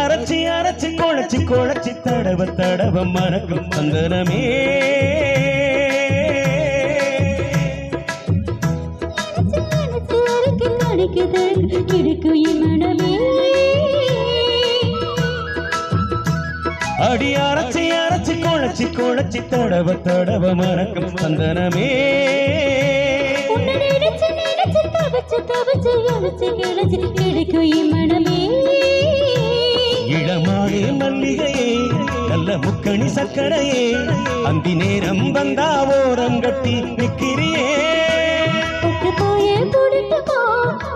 அரைச்சி அரைச்சி குழச்சி குழச்சி தடவ தடவ மறக்கும் சந்தனமே அடி அரைச்சி அரைச்சி குழச்சி குழச்சி தடவ தடவ மறக்கும் சந்தனமே இளமானே மல்லிகையே நல்ல முக்கணி சக்கரையே அந்தி நேரம் வந்தா ஓரங்கட்டி நிக்கிறியே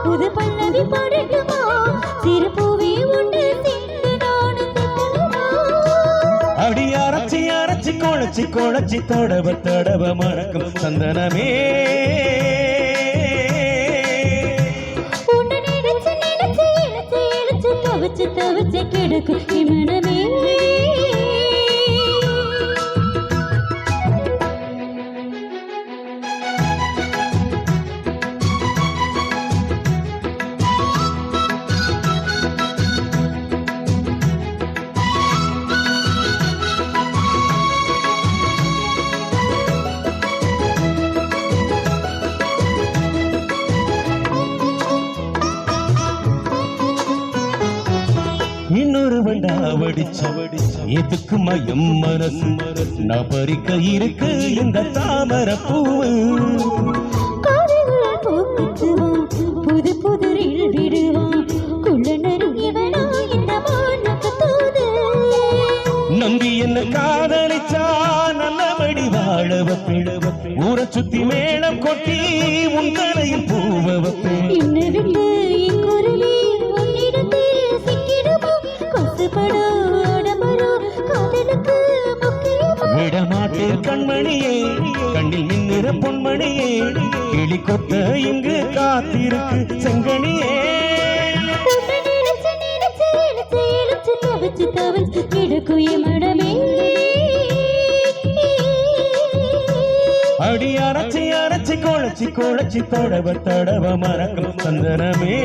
புது பல்லவி பாடட்டுமா சிறு பூவே உண்டு அடி அரைச்சி அரைச்சி குழச்சி குழச்சி தடவ தடவ மறக்கும் சந்தனமே தவச்சு தவச்சு கிடக்கும் இமனமே இன்னொரு வண்டா வடிச்ச எதுக்கு மயம் மனசு நான் பறிக்க இருக்கு இந்த தாமர பூவு புது புது விடுவான் நம்பி என்ன காதலிச்சா நல்லபடி வாழவ பிழவ ஊரை சுத்தி மேளம் கொட்டி உன் தலையில் பூவ விடமாட்டேன் கண்மணியே கண்ணில் மின்னிற பொன்மணியே கிளி கொத்த இங்கு காத்திருக்கு செங்கனியே அடி அரைச்சி அரைச்சி குழச்சி குழச்சி தடவ தடவ மறக்கும் சந்தனமே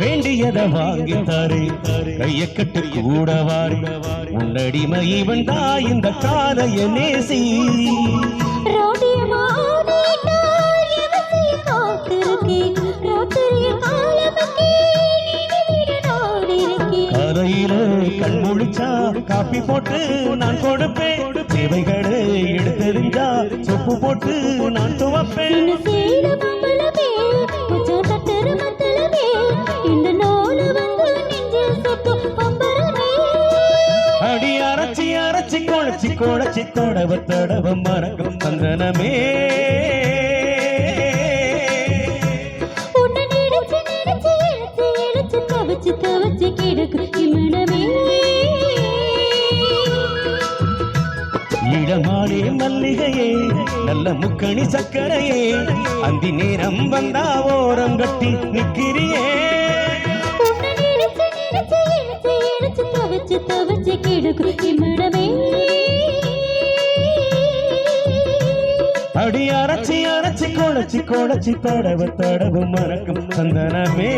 வேண்டியத வாங்கி தாரே கைய கட்டு கூட வாரி உன்னடிமை இவன் தான் இந்த காலைய நேசி கரையில கண் முழிச்சா காப்பி போட்டு நான் கொடுப்பேன் தேவைகளை எடுத்தெறிஞ்சா சொப்பு போட்டு நான் துவப்பேன் அடி அரைச்சி அரைச்சி குழச்சி குழச்சி தடவ தடவ மறக்கும் சந்தனமே இளமானே மல்லிகையே நல்ல முக்கணி சக்கரையே அந்தி நேரம் வந்தா ஓரம் கட்டி நிக்கிறியே அடி அரைச்சி அரைச்சி குழச்சி குழச்சி தடவ தடவ மறக்கும் சந்தனமே